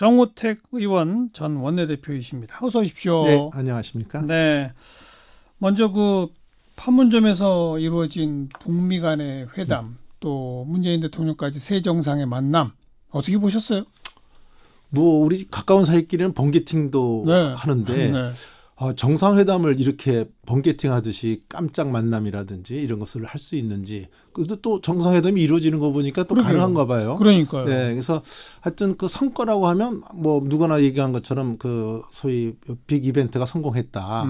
정우택 의원 전 원내대표이십니다. 어서 오십시오. 네, 안녕하십니까? 네, 먼저 그 판문점에서 이루어진 북미 간의 회담, 또 문재인 대통령까지 새 정상의 만남 어떻게 보셨어요? 뭐 우리 가까운 사이끼리는 번개팅도 네. 하는데 네. 정상회담을 이렇게 번개팅 하듯이 깜짝 만남이라든지 이런 것을 할 수 있는지, 그래도 또 정상회담이 이루어지는 거 보니까 또 그러게요. 가능한가 봐요. 그러니까요. 네, 그래서 하여튼 그 성과라고 하면 뭐 누구나 얘기한 것처럼 그 소위 빅 이벤트가 성공했다.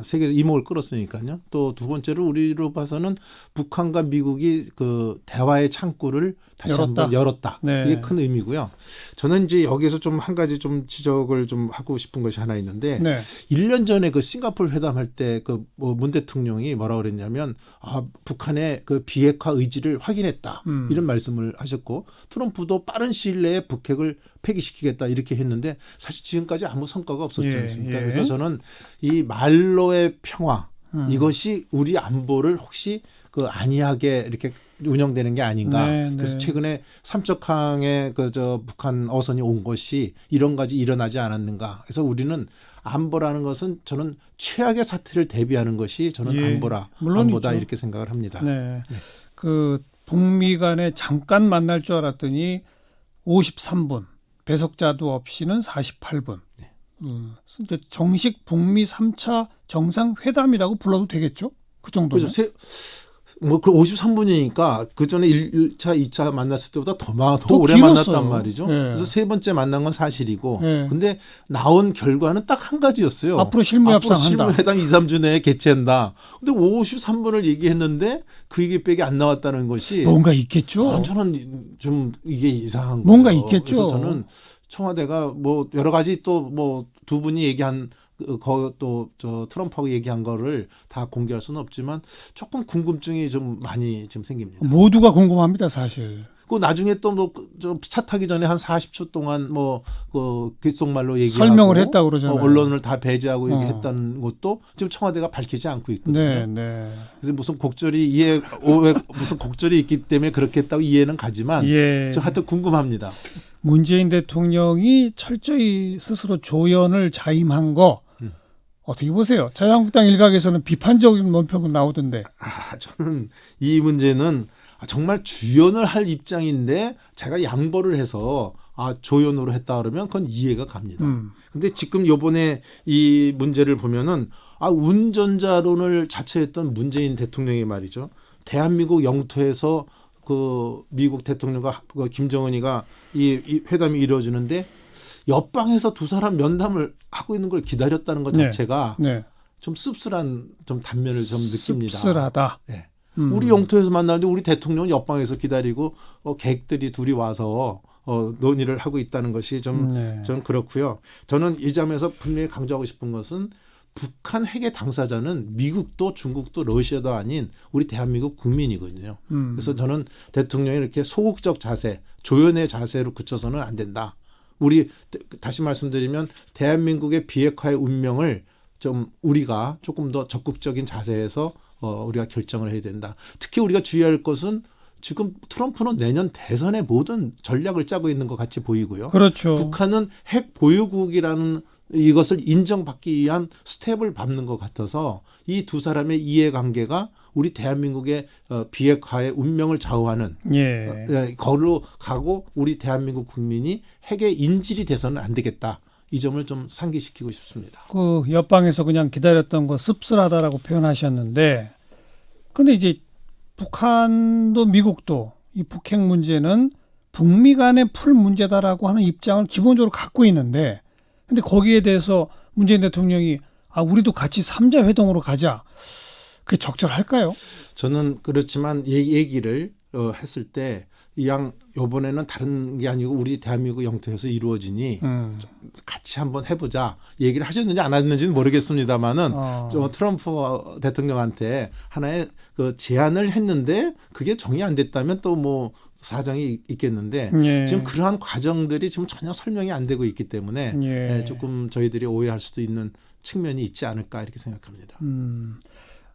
세계에서 이목을 끌었으니까요. 또 두 번째로 우리로 봐서는 북한과 미국이 그 대화의 창구를 다시 한번 열었다. 네. 이게 큰 의미고요. 저는 이제 여기서 좀 한 가지 좀 지적을 좀 하고 싶은 것이 하나 있는데, 네. 1년 전에 그 싱가포르 회담할 때 그 문 대통령이 뭐라 그랬냐면, 북한의 그 비핵화 의지를 확인했다. 이런 말씀을 하셨고, 트럼프도 빠른 시일 내에 북핵을 폐기시키겠다 이렇게 했는데 사실 지금까지 아무 성과가 없었지 않습니까? 예. 그래서 저는 이 말로의 평화, 이것이 우리 안보를 혹시 그 안이하게 이렇게 운영되는 게 아닌가. 네, 그래서 네. 최근에 삼척항에 그 북한 어선이 온 것이 이런 가지 일어나지 않았는가. 그래서 우리는 안보라는 것은 저는 최악의 사태를 대비하는 것이 저는 예, 안보다 물론이죠. 이렇게 생각을 합니다. 네. 그 북미 간에 잠깐 만날 줄 알았더니 53분, 배석자도 없이는 48분. 네. 근데 정식 북미 3차 정상회담이라고 불러도 되겠죠? 그 정도면. 그래서 그 53분이니까 그 전에 1차, 2차 만났을 때보다 더 오래 길었어요. 만났단 말이죠. 네. 그래서 세 번째 만난 건 사실이고, 네. 근데 나온 결과는 딱 한 가지였어요. 앞으로 실무협상한다. 실무회담 2, 3주 내에 개최한다. 근데 53분을 얘기했는데 그 얘기밖에 안 나왔다는 것이 뭔가 있겠죠. 저는 좀 이게 이상한 거예요. 뭔가 있겠죠. 그래서 저는 청와대가 뭐 여러 가지 또 뭐 두 분이 얘기한 또 저 트럼프하고 얘기한 거를 다 공개할 수는 없지만 조금 궁금증이 좀 많이 지금 생깁니다. 모두가 궁금합니다, 사실. 그 나중에 또 뭐 차 타기 전에 한 40초 동안 뭐 그 귓속말로 얘기하고 설명을 했다 그러잖아요. 언론을 다 배제하고 얘기했다는 것도 지금 청와대가 밝히지 않고 있거든요. 네, 네. 그래서 무슨 무슨 곡절이 있기 때문에 그렇게 했다고 이해는 가지만 예. 저 하여튼 궁금합니다. 문재인 대통령이 철저히 스스로 조연을 자임한 거 어떻게 보세요? 자유한국당 일각에서는 비판적인 논평은 나오던데. 저는 이 문제는 정말 주연을 할 입장인데 제가 양보를 해서 조연으로 했다 그러면 그건 이해가 갑니다. 근데 지금 요번에 이 문제를 보면은 운전자론을 자처했던 문재인 대통령이 말이죠. 대한민국 영토에서 그 미국 대통령과 김정은이가 이 회담이 이루어지는데 옆방에서 두 사람 면담을 하고 있는 걸 기다렸다는 것 자체가 네. 좀 씁쓸한 좀 단면을 좀 느낍니다. 씁쓸하다. 네. 우리 영토에서 만나는데 우리 대통령은 옆방에서 기다리고 객들이 둘이 와서 논의를 하고 있다는 것이 좀 저는 그렇고요. 저는 이 점에서 분명히 강조하고 싶은 것은 북한 핵의 당사자는 미국도 중국도 러시아도 아닌 우리 대한민국 국민이거든요. 그래서 저는 대통령이 이렇게 소극적 자세, 조연의 자세로 그쳐서는 안 된다. 우리 다시 말씀드리면 대한민국의 비핵화의 운명을 좀 우리가 조금 더 적극적인 자세에서 우리가 결정을 해야 된다. 특히 우리가 주의할 것은 지금 트럼프는 내년 대선의 모든 전략을 짜고 있는 것 같이 보이고요. 그렇죠. 북한은 핵 보유국이라는 이것을 인정받기 위한 스텝을 밟는 것 같아서 이 두 사람의 이해관계가 우리 대한민국의 비핵화의 운명을 좌우하는 거로 가고 우리 대한민국 국민이 핵의 인질이 돼서는 안 되겠다. 이 점을 좀 상기시키고 싶습니다. 그 옆방에서 그냥 기다렸던 거 씁쓸하다라고 표현하셨는데, 근데 이제 북한도 미국도 이 북핵 문제는 북미 간의 풀 문제다라고 하는 입장을 기본적으로 갖고 있는데, 근데 거기에 대해서 문재인 대통령이 우리도 같이 3자 회동으로 가자. 그게 적절할까요? 저는 그렇지만 얘기를 했을 때 이번에는 다른 게 아니고 우리 대한민국 영토에서 이루어지니 같이 한번 해보자 얘기를 하셨는지 안 하셨는지는 모르겠습니다만은 좀 트럼프 대통령한테 하나의 그 제안을 했는데 그게 정리 안 됐다면 또 뭐 사정이 있겠는데 지금 그러한 과정들이 지금 전혀 설명이 안 되고 있기 때문에 조금 저희들이 오해할 수도 있는 측면이 있지 않을까 이렇게 생각합니다.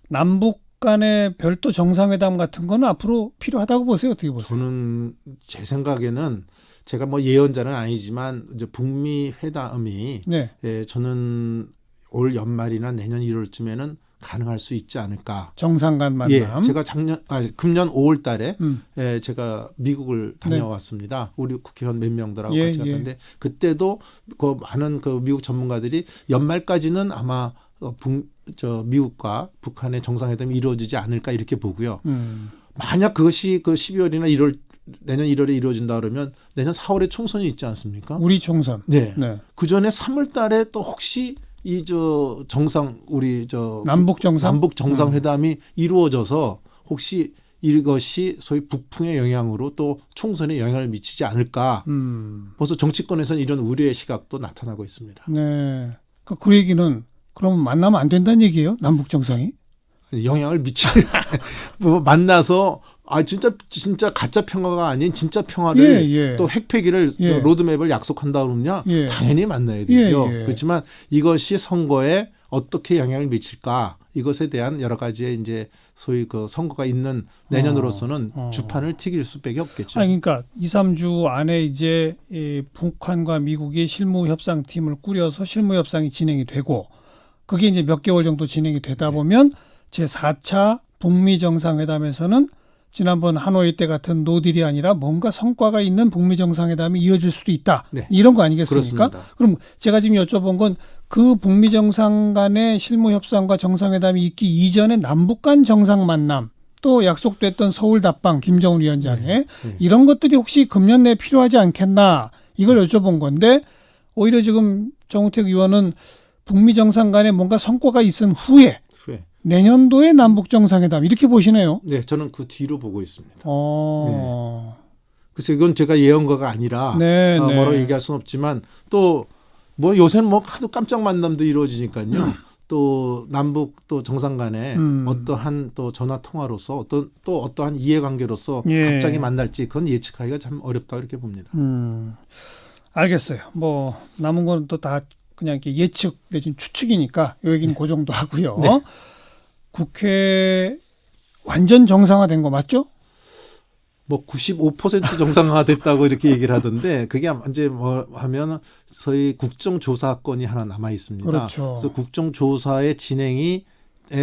남북 간의 별도 정상회담 같은 거는 앞으로 필요하다고 보세요? 어떻게 보세요? 저는 제 생각에는 제가 뭐 예언자는 아니지만 이제 북미 회담이 네. 저는 올 연말이나 내년 1월쯤에는 가능할 수 있지 않을까. 정상 간 예, 만남. 제가 금년 5월 달에 제가 미국을 다녀왔습니다. 우리 국회의원 몇 명들하고 같이 갔는데 그때도 그 많은 그 미국 전문가들이 연말까지는 아마 미국과 북한의 정상회담이 이루어지지 않을까 이렇게 보고요. 만약 그것이 그 12월이나 1월 내년 1월에 이루어진다 그러면 내년 4월에 총선이 있지 않습니까? 우리 총선. 네. 네. 그 전에 3월 달에 또 혹시 남북 정상회담이 이루어져서 혹시 이것이 소위 북풍의 영향으로 또 총선에 영향을 미치지 않을까. 벌써 정치권에서는 이런 우려의 시각도 나타나고 있습니다. 네. 그 얘기는 그럼 만나면 안 된다는 얘기예요? 남북 정상이? 영향을 뭐 만나서 진짜 가짜 평화가 아닌 진짜 평화를 또 핵폐기를 또 로드맵을 약속한다 그러냐 당연히 만나야 되죠. 그렇지만 이것이 선거에 어떻게 영향을 미칠까 이것에 대한 여러 가지의 이제 소위 그 선거가 있는 내년으로서는 주판을 튀길 수밖에 없겠죠. 그러니까 2, 3주 안에 이제 이 북한과 미국이 실무 협상팀을 꾸려서 실무 협상이 진행이 되고 그게 이제 몇 개월 정도 진행이 되다 보면 제4차 북미 정상회담에서는 지난번 하노이 때 같은 노딜이 아니라 뭔가 성과가 있는 북미 정상회담이 이어질 수도 있다. 네. 이런 거 아니겠습니까? 그렇습니다. 그럼 제가 지금 여쭤본 건 그 북미 정상 간의 실무 협상과 정상회담이 있기 이전에 남북 간 정상 만남 또 약속됐던 서울 답방 김정은 위원장의 이런 것들이 혹시 금년 내에 필요하지 않겠나 이걸 여쭤본 건데 오히려 지금 정우택 의원은 북미 정상 간에 뭔가 성과가 있은 후에 내년도에 남북 정상회담 이렇게 보시네요. 네, 저는 그 뒤로 보고 있습니다. 그래서 이건 제가 예언가가 아니라 뭐라고 얘기할 수는 없지만 또 뭐 요새는 뭐 하도 깜짝 만남도 이루어지니까요. 또 남북 또 정상 간에 어떠한 또 전화 통화로서 또 어떠한 이해관계로서 갑자기 만날지 그건 예측하기가 참 어렵다 이렇게 봅니다. 알겠어요. 뭐 남은 건 또 다 그냥 이렇게 예측 내지는 추측이니까 요 얘기는 그 정도 하고요. 네. 국회 완전 정상화된 거 맞죠? 뭐 95% 정상화됐다고 이렇게 얘기를 하던데 그게 이제 뭐 하면 소위 국정조사권이 하나 남아 있습니다. 그렇죠. 그래서 국정조사의 진행에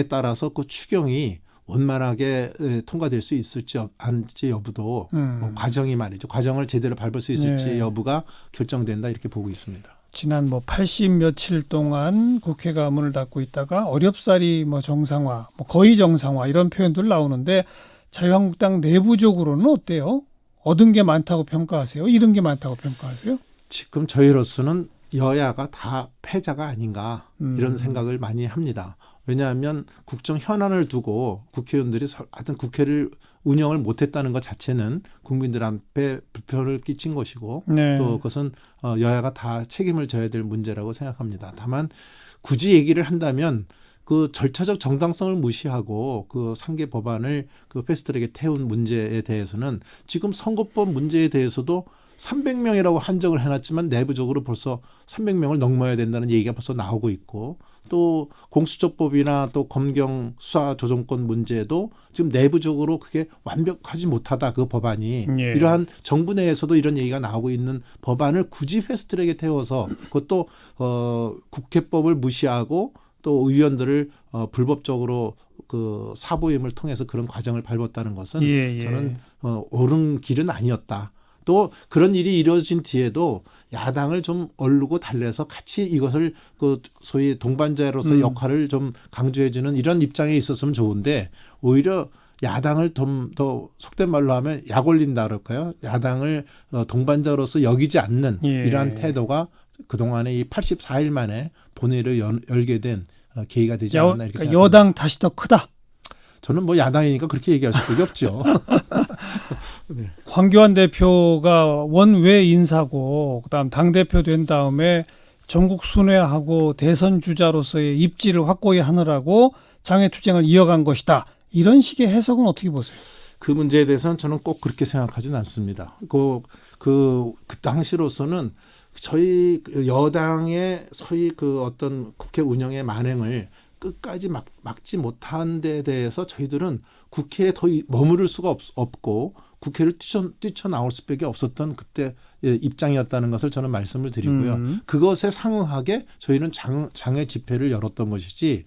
따라서 그 추경이 원만하게 통과될 수 있을지 안지 여부도 뭐 과정이 말이죠. 과정을 제대로 밟을 수 있을지 여부가 결정된다 이렇게 보고 있습니다. 지난 뭐 80 며칠 동안 국회가 문을 닫고 있다가 어렵사리 뭐 정상화, 뭐 거의 정상화 이런 표현들 나오는데 자유한국당 내부적으로는 어때요? 얻은 게 많다고 평가하세요? 잃은 게 많다고 평가하세요? 지금 저희로서는 여야가 다 패자가 아닌가 이런 생각을 많이 합니다. 왜냐하면 국정 현안을 두고 국회의원들이 하여튼 국회를 운영을 못했다는 것 자체는 국민들한테 불편을 끼친 것이고 또 그것은 여야가 다 책임을 져야 될 문제라고 생각합니다. 다만 굳이 얘기를 한다면 그 절차적 정당성을 무시하고 그 3개 법안을 그 패스트트랙에 태운 문제에 대해서는 지금 선거법 문제에 대해서도 300명이라고 한정을 해놨지만 내부적으로 벌써 300명을 넘어야 된다는 얘기가 벌써 나오고 있고 또 공수처법이나 또 검경 수사 조정권 문제도 지금 내부적으로 그게 완벽하지 못하다 그 법안이 이러한 정부 내에서도 이런 얘기가 나오고 있는 법안을 굳이 패스트트랙에 태워서 그것도 국회법을 무시하고 또 의원들을 불법적으로 그 사보임을 통해서 그런 과정을 밟았다는 것은 저는 옳은 길은 아니었다. 또 그런 일이 이루어진 뒤에도 야당을 좀 얼르고 달래서 같이 이것을 그 소위 동반자로서 역할을 좀 강조해주는 이런 입장에 있었으면 좋은데 오히려 야당을 좀 더 속된 말로 하면 약 올린다 그럴까요? 야당을 동반자로서 여기지 않는 이러한 태도가 그동안에 이 84일 만에 본회의를 열게 된 계기가 되지 않았나 이렇게 생각합니다. 여당 탓이 더 크다. 저는 뭐 야당이니까 그렇게 얘기할 수밖에 없죠. 네. 황교안 대표가 원외 인사고 그다음 당대표 된 다음에 전국 순회하고 대선 주자로서의 입지를 확고히 하느라고 장외투쟁을 이어간 것이다. 이런 식의 해석은 어떻게 보세요? 그 문제에 대해서는 저는 꼭 그렇게 생각하지는 않습니다. 그 당시로서는 저희 여당의 소위 그 어떤 국회 운영의 만행을 끝까지 막지 못한 데 대해서 저희들은 국회에 더 머무를 수가 없고 국회를 뛰쳐나올 수밖에 없었던 그때 입장이었다는 것을 저는 말씀을 드리고요. 그것에 상응하게 저희는 장외 집회를 열었던 것이지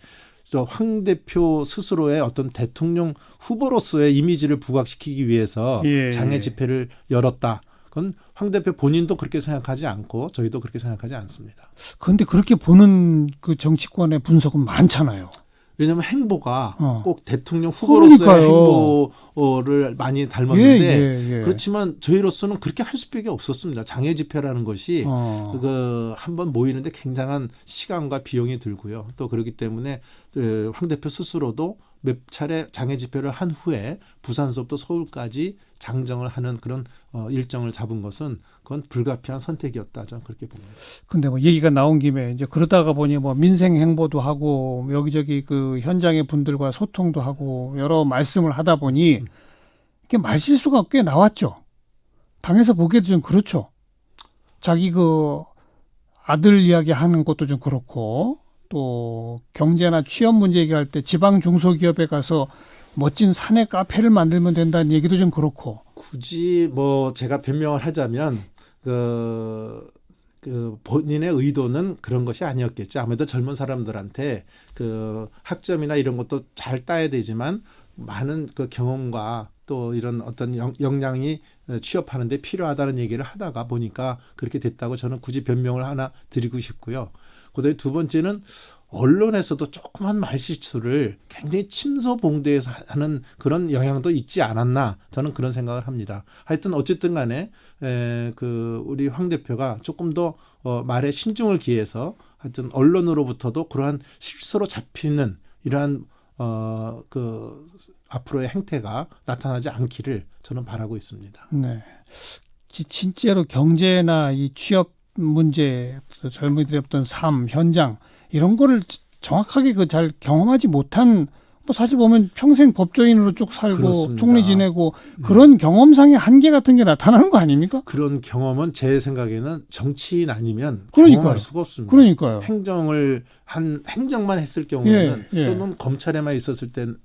황 대표 스스로의 어떤 대통령 후보로서의 이미지를 부각시키기 위해서 장외 집회를 열었다. 그건 황 대표 본인도 그렇게 생각하지 않고 저희도 그렇게 생각하지 않습니다. 그런데 그렇게 보는 그 정치권의 분석은 많잖아요. 왜냐하면 행보가 꼭 대통령 후보로서의 그러니까요. 행보를 많이 닮았는데 예. 그렇지만 저희로서는 그렇게 할 수밖에 없었습니다. 장외 집회라는 것이 한번 모이는데 굉장한 시간과 비용이 들고요. 또 그렇기 때문에 황 대표 스스로도 몇 차례 장외 집회를 한 후에 부산서부터 서울까지 장정을 하는 그런 일정을 잡은 것은 그건 불가피한 선택이었다. 저는 그렇게 봅니다. 근데 뭐 얘기가 나온 김에 이제 그러다가 보니 뭐 민생 행보도 하고 여기저기 그 현장의 분들과 소통도 하고 여러 말씀을 하다 보니 이게 말실수가 꽤 나왔죠. 당에서 보기에도 좀 그렇죠. 자기 그 아들 이야기 하는 것도 좀 그렇고 또 경제나 취업 문제 얘기할 때 지방 중소기업에 가서 멋진 사내 카페를 만들면 된다는 얘기도 좀 그렇고. 굳이 뭐 제가 변명을 하자면 그 본인의 의도는 그런 것이 아니었겠죠. 아무래도 젊은 사람들한테 그 학점이나 이런 것도 잘 따야 되지만 많은 그 경험과 또 이런 어떤 역량이 취업하는 데 필요하다는 얘기를 하다가 보니까 그렇게 됐다고 저는 굳이 변명을 하나 드리고 싶고요. 그다음에 두 번째는 언론에서도 조그만 말실수를 굉장히 침소봉대해서 하는 그런 영향도 있지 않았나 저는 그런 생각을 합니다. 하여튼 어쨌든 간에 우리 황 대표가 조금 더 말에 신중을 기해서 하여튼 언론으로부터도 그러한 실수로 잡히는 이러한 앞으로의 행태가 나타나지 않기를 저는 바라고 있습니다. 네, 진짜로 경제나 이 취업 문제, 젊은이들의 어떤 삶, 현장 이런 거를 정확하게 그 잘 경험하지 못한 뭐 사실 보면 평생 법조인으로 쭉 살고 그렇습니다. 총리 지내고 그런 경험상의 한계 같은 게 나타나는 거 아닙니까? 그런 경험은 제 생각에는 정치인 아니면 그러니까요. 경험할 수가 없습니다. 그러니까요. 행정만 했을 경우에는 예. 또는 검찰에만 있었을 때는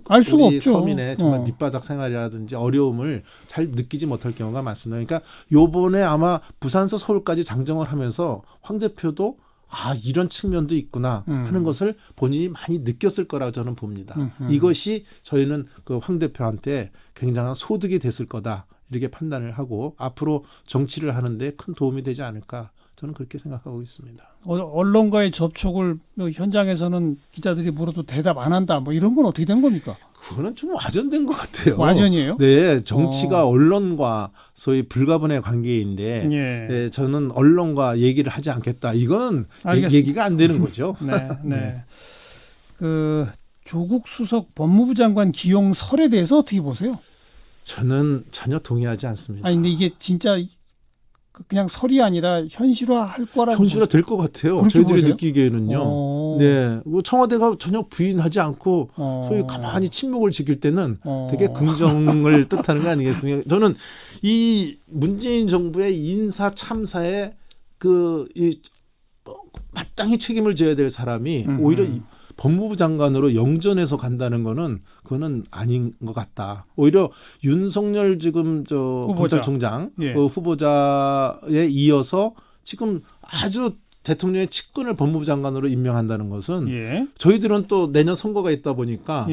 알 수가 우리 없죠. 서민의 정말 밑바닥 생활이라든지 어려움을 잘 느끼지 못할 경우가 많습니다. 그러니까 요번에 아마 부산서 서울까지 장정을 하면서 황 대표도 이런 측면도 있구나 하는 것을 본인이 많이 느꼈을 거라고 저는 봅니다. 이것이 저희는 그 황 대표한테 굉장한 소득이 됐을 거다 이렇게 판단을 하고 앞으로 정치를 하는데 큰 도움이 되지 않을까 저는 그렇게 생각하고 있습니다. 언론과의 접촉을 현장에서는 기자들이 물어도 대답 안 한다 뭐 이런 건 어떻게 된 겁니까? 그거는 좀 와전된 것 같아요. 와전이에요? 네, 정치가 언론과 소위 불가분의 관계인데 저는 언론과 얘기를 하지 않겠다. 이건 얘기가 안 되는 거죠. 네. 그 조국 수석 법무부 장관 기용 설에 대해서 어떻게 보세요? 저는 전혀 동의하지 않습니다. 근데 이게 진짜 그냥 설이 아니라 현실화할 거라고. 현실화 될 것 같아요. 저희들이 보세요? 느끼기에는요. 네, 청와대가 전혀 부인하지 않고 소위 가만히 침묵을 지킬 때는 되게 긍정을 뜻하는 거 아니겠습니까? 저는 이 문재인 정부의 인사 참사에 마땅히 책임을 져야 될 사람이 오히려 법무부 장관으로 영전해서 간다는 거는 그거는 아닌 것 같다. 오히려 윤석열 지금 검찰총장 후보자에 이어서 지금 아주 대통령의 측근을 법무부 장관으로 임명한다는 것은 저희들은 또 내년 선거가 있다 보니까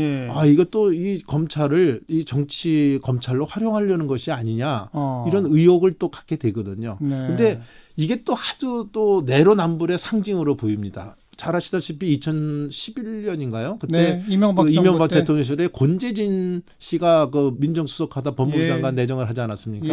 이것도 이 검찰을 이 정치 검찰로 활용하려는 것이 아니냐 이런 의혹을 또 갖게 되거든요. 그런데 이게 또 아주 또 내로남불의 상징으로 보입니다. 잘 아시다시피 2011년인가요? 그때 이명박 대통령 시절에 권재진 씨가 그 민정수석하다 법무부 장관 내정을 하지 않았습니까?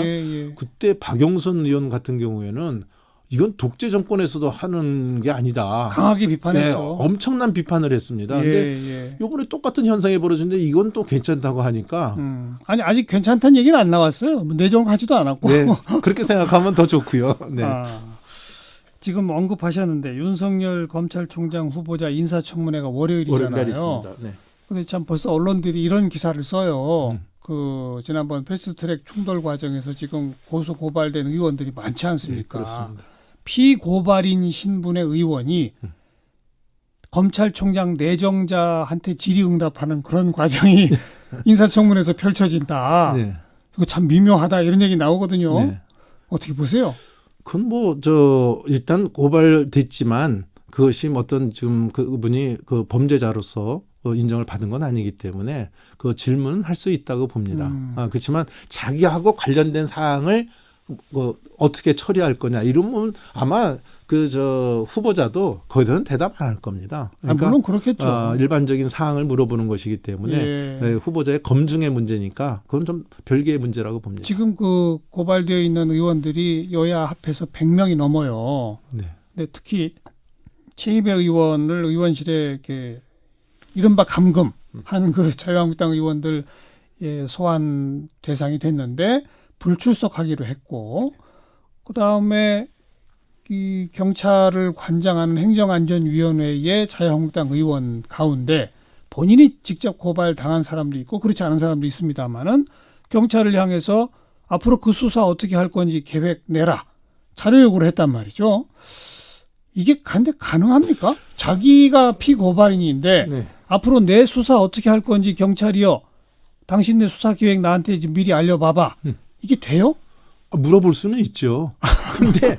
그때 박영선 의원 같은 경우에는 이건 독재 정권에서도 하는 게 아니다. 강하게 비판했죠. 네, 엄청난 비판을 했습니다. 그런데 이번에 똑같은 현상이 벌어지는데 이건 또 괜찮다고 하니까. 아직 괜찮다는 얘기는 안 나왔어요. 내정하지도 않았고. 네, 그렇게 생각하면 더 좋고요. 네. 지금 언급하셨는데 윤석열 검찰총장 후보자 인사청문회가 월요일이잖아요. 그런데 참 벌써 언론들이 이런 기사를 써요. 지난번 패스트트랙 충돌 과정에서 지금 고소 고발된 의원들이 많지 않습니까? 그렇습니다. 피고발인 신분의 의원이 검찰총장 내정자한테 질의응답하는 그런 과정이 인사청문회에서 펼쳐진다. 이거 참 미묘하다 이런 얘기 나오거든요. 네. 어떻게 보세요? 그건 일단 고발됐지만 그것이 어떤 지금 그분이 그 범죄자로서 인정을 받은 건 아니기 때문에 그 질문은 할 수 있다고 봅니다. 그렇지만 자기하고 관련된 사항을 어떻게 처리할 거냐 이러면 아마 후보자도 거기에 대한 대답 안 할 겁니다. 그러니까 물론 그렇겠죠. 일반적인 사항을 물어보는 것이기 때문에 예. 후보자의 검증의 문제니까 그건 좀 별개의 문제라고 봅니다. 지금 그 고발되어 있는 의원들이 여야 합해서 100명이 넘어요. 네. 근데 특히 최희배 의원을 의원실에 이렇게 이른바 감금한 그 자유한국당 의원들 소환 대상이 됐는데 불출석하기로 했고, 그 다음에 이 경찰을 관장하는 행정안전위원회의 자유한국당 의원 가운데 본인이 직접 고발 당한 사람도 있고 그렇지 않은 사람도 있습니다만은 경찰을 향해서 앞으로 그 수사 어떻게 할 건지 계획 내라 자료 요구를 했단 말이죠. 이게 근데 가능합니까? 자기가 피고발인인데 네. 앞으로 내 수사 어떻게 할 건지 경찰이요. 당신네 수사 계획 나한테 지금 미리 알려봐봐. 이게 돼요? 물어볼 수는 있죠. 근데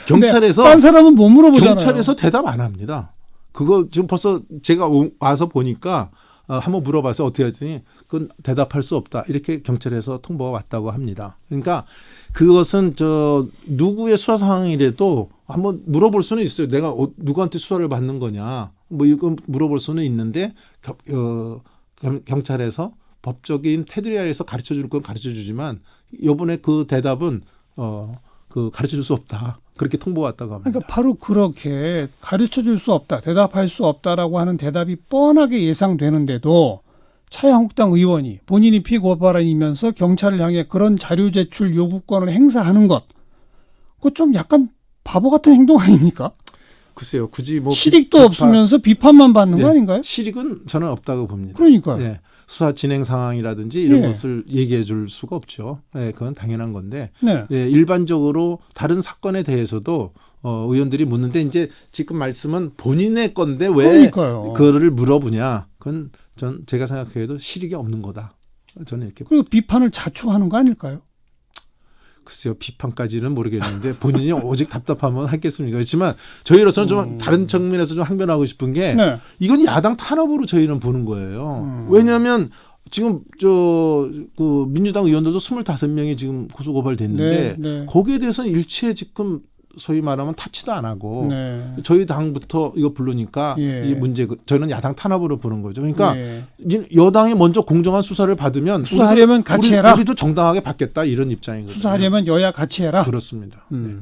경찰에서 딴 사람은 못 물어보잖아요. 경찰에서 대답 안 합니다. 그거 지금 벌써 제가 와서 보니까 한번 물어봐서 어떻게 했더니 그건 대답할 수 없다. 이렇게 경찰에서 통보가 왔다고 합니다. 그러니까 그것은 누구의 수사 상황이라도 한번 물어볼 수는 있어요. 내가 누구한테 수사를 받는 거냐. 뭐 이거 물어볼 수는 있는데 경찰에서 법적인 테두리 아래에서 가르쳐 줄 건 가르쳐 주지만 이번에 그 대답은 가르쳐 줄 수 없다. 그렇게 통보가 왔다고 합니다. 그러니까 바로 그렇게 가르쳐 줄 수 없다. 대답할 수 없다라고 하는 대답이 뻔하게 예상되는데도 자유한국당 의원이 본인이 피고발인이면서 경찰을 향해 그런 자료 제출 요구권을 행사하는 것. 그거 좀 약간 바보 같은 행동 아닙니까? 글쎄요. 굳이 실익도 없으면서 비판만 받는 거 아닌가요? 실익은 저는 없다고 봅니다. 그러니까요. 네. 수사 진행 상황이라든지 이런 예. 것을 얘기해 줄 수가 없죠. 네, 그건 당연한 건데 네. 일반적으로 다른 사건에 대해서도 의원들이 묻는데 이제 지금 말씀은 본인의 건데 왜 그러니까요. 그거를 물어보냐. 그건 제가 생각해도 실익이 없는 거다. 저는 이렇게. 그리고 비판을 자초하는 거 아닐까요? 글쎄요. 비판까지는 모르겠는데 본인이 오직 답답하면 하겠습니까? 그렇지만 저희로서는 좀 다른 측면에서 좀 항변하고 싶은 게 네. 이건 야당 탄압으로 저희는 보는 거예요. 왜냐하면 지금 그 민주당 의원들도 25명이 지금 고소고발됐는데 네. 거기에 대해서는 일체 지금 소위 말하면 타치도 안 하고 네. 저희 당부터 이거 부르니까 예. 이 문제 저희는 야당 탄압으로 보는 거죠. 그러니까 예. 여당이 먼저 공정한 수사를 받으면 수사하려면 같이 해라. 우리도 정당하게 받겠다 이런 입장이거든요. 수사하려면 여야 같이 해라. 그렇습니다. 네.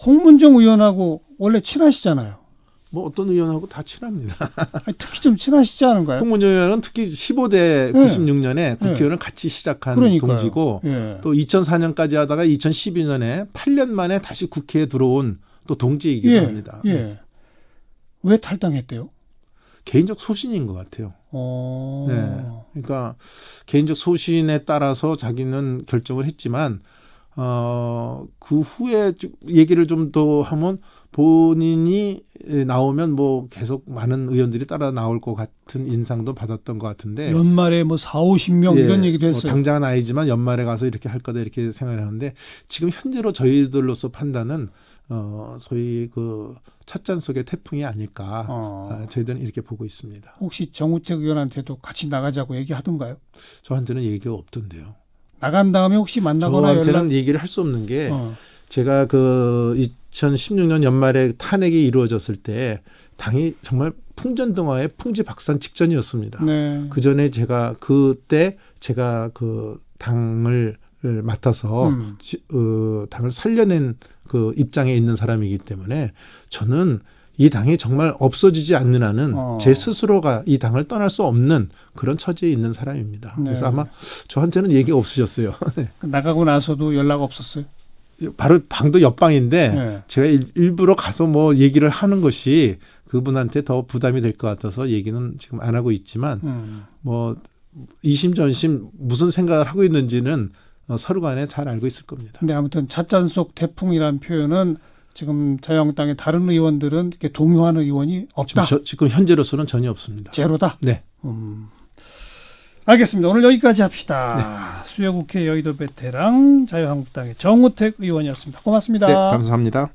홍문정 의원하고 원래 친하시잖아요. 뭐 어떤 의원하고 다 친합니다. 아니, 특히 좀 친하시지 않은가요? 홍문정 의원은 특히 15대 96년에 국회의원을 같이 시작한 그러니까요. 동지고 예. 또 2004년까지 하다가 2012년에 8년 만에 다시 국회에 들어온 또 동지이기도 합니다. 예. 네. 왜 탈당했대요? 개인적 소신인 것 같아요. 네. 그러니까 개인적 소신에 따라서 자기는 결정을 했지만 그 후에 얘기를 좀 더 하면 본인이 나오면 뭐 계속 많은 의원들이 따라 나올 것 같은 인상도 받았던 것 같은데 연말에 뭐 4, 50명 이런 얘기도 했어요. 뭐 당장은 아니지만 연말에 가서 이렇게 할 거다 이렇게 생각을 하는데 지금 현재로 저희들로서 판단은 소위 그 찻잔 속의 태풍이 아닐까 저희들은 이렇게 보고 있습니다. 혹시 정우택 의원한테도 같이 나가자고 얘기하던가요? 저한테는 얘기가 없던데요. 나간 다음에 혹시 만나거나 저한테는 얘기를 할 수 없는 게 제가 그 2016년 연말에 탄핵이 이루어졌을 때 당이 정말 풍전등화의 풍지박산 직전이었습니다. 네. 그 전에 그때 제가 그 당을 맡아서 당을 살려낸 그 입장에 있는 사람이기 때문에 저는 이 당이 정말 없어지지 않는 한은 제 스스로가 이 당을 떠날 수 없는 그런 처지에 있는 사람입니다. 네. 그래서 아마 저한테는 얘기가 없으셨어요. 네. 나가고 나서도 연락 없었어요? 바로 방도 옆방인데 네. 제가 일부러 가서 뭐 얘기를 하는 것이 그분한테 더 부담이 될 것 같아서 얘기는 지금 안 하고 있지만 뭐 이심전심 무슨 생각을 하고 있는지는 서로 간에 잘 알고 있을 겁니다. 근데 아무튼 찻잔 속 태풍이라는 표현은 지금 자유한국당의 다른 의원들은 이렇게 동요하는 의원이 없다. 지금 현재로서는 전혀 없습니다. 제로다. 네. 알겠습니다. 오늘 여기까지 합시다. 수요국회 여의도 베테랑 자유한국당의 정우택 의원이었습니다. 고맙습니다. 네, 감사합니다.